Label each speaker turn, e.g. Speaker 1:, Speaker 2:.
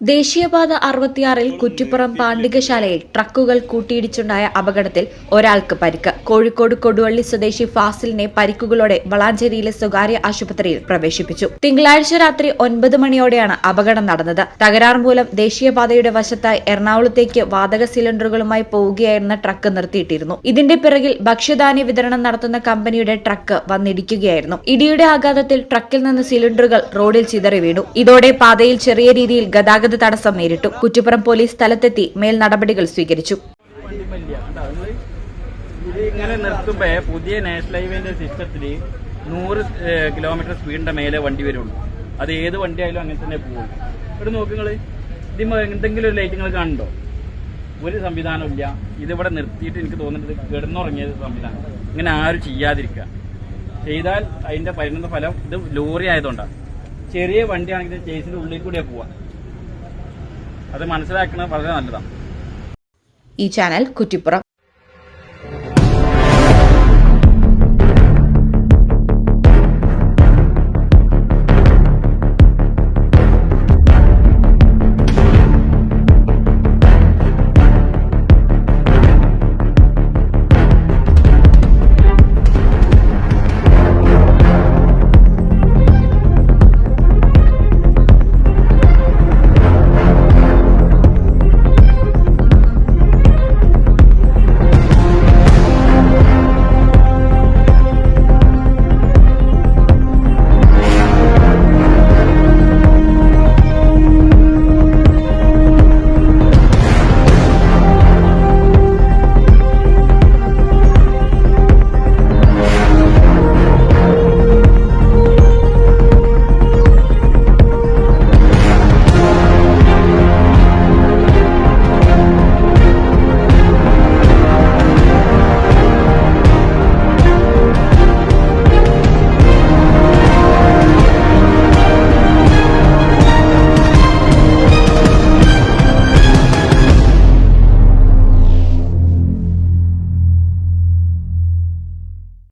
Speaker 1: ദേശീയപാത 66-ൽ കുറ്റിപ്പുറം പാണ്ടികശാലയിൽ ട്രക്കുകൾ കൂട്ടിയിടിച്ചുണ്ടായ അപകടത്തിൽ ഒരാൾക്ക് പരിക്ക്. കോഴിക്കോട് കൊടുവള്ളി സ്വദേശി ഫാസിലിനെ പരിക്കുകളോടെ വളാഞ്ചേരിയിലെ സ്വകാര്യ ആശുപത്രിയിൽ പ്രവേശിപ്പിച്ചു. തിങ്കളാഴ്ച രാത്രി 9 മണിയോടെയാണ് അപകടം നടന്നത്. തകരാർ മൂലം ദേശീയപാതയുടെ വശത്തായി എറണാകുളത്തേക്ക് വാതക സിലിണ്ടറുകളുമായി പോവുകയായിരുന്ന ട്രക്ക് നിർത്തിയിട്ടിരുന്നു. ഇതിന്റെ പിറകിൽ ഭക്ഷ്യധാന്യ വിതരണം നടത്തുന്ന കമ്പനിയുടെ ട്രക്ക് വന്നിടിക്കുകയായിരുന്നു. ഇടിയുടെ ആഘാതത്തിൽ ട്രക്കിൽ നിന്ന് സിലിണ്ടറുകൾ റോഡിൽ ചിതറി വീണു. ഇതോടെ പാതയിൽ ചെറിയ രീതിയിൽ ഗതാഗത തടസ്സം നേരിട്ടു. കുറ്റിപ്പുറം പോലീസ് സ്ഥലത്തെത്തി മേൽ നടപടികൾ സ്വീകരിച്ചു.
Speaker 2: ഇങ്ങനെ നിർത്തുമ്പോ പുതിയ നാഷണൽ ഹൈവേന്റെ സിസ്റ്റത്തില് 100 കിലോമീറ്റർ സ്പീഡിന്റെ മേലെ വണ്ടി വരുള്ളൂ. അത് ഏത് വണ്ടി ആയാലും അങ്ങനെ തന്നെ പോകുള്ളൂ. ഇവിടെ നോക്കുങ്ങള് ഇതിന് എന്തെങ്കിലും ഒരു ലൈറ്റ് നിങ്ങൾ കാണുന്നുണ്ടോ? ഒരു സംവിധാനം ഇല്ല. ഇതിവിടെ നിർത്തിയിട്ട് എനിക്ക് തോന്നുന്നത് കിടന്നുറങ്ങിയത് സംവിധാനം. ഇങ്ങനെ ആരും ചെയ്യാതിരിക്കുക. ചെയ്താൽ അതിന്റെ പരിണത ഫലം ഇത് ലോറി ആയതുകൊണ്ടാണ്. ചെറിയ വണ്ടിയാണെങ്കിൽ ചേസിന്റെ ഉള്ളിൽ കൂടെ പോവാ. അത് മനസ്സിലാക്കുന്നത് വളരെ നല്ലതാണ്.
Speaker 1: ഈ ചാനൽ കുറ്റിപ്പുറം.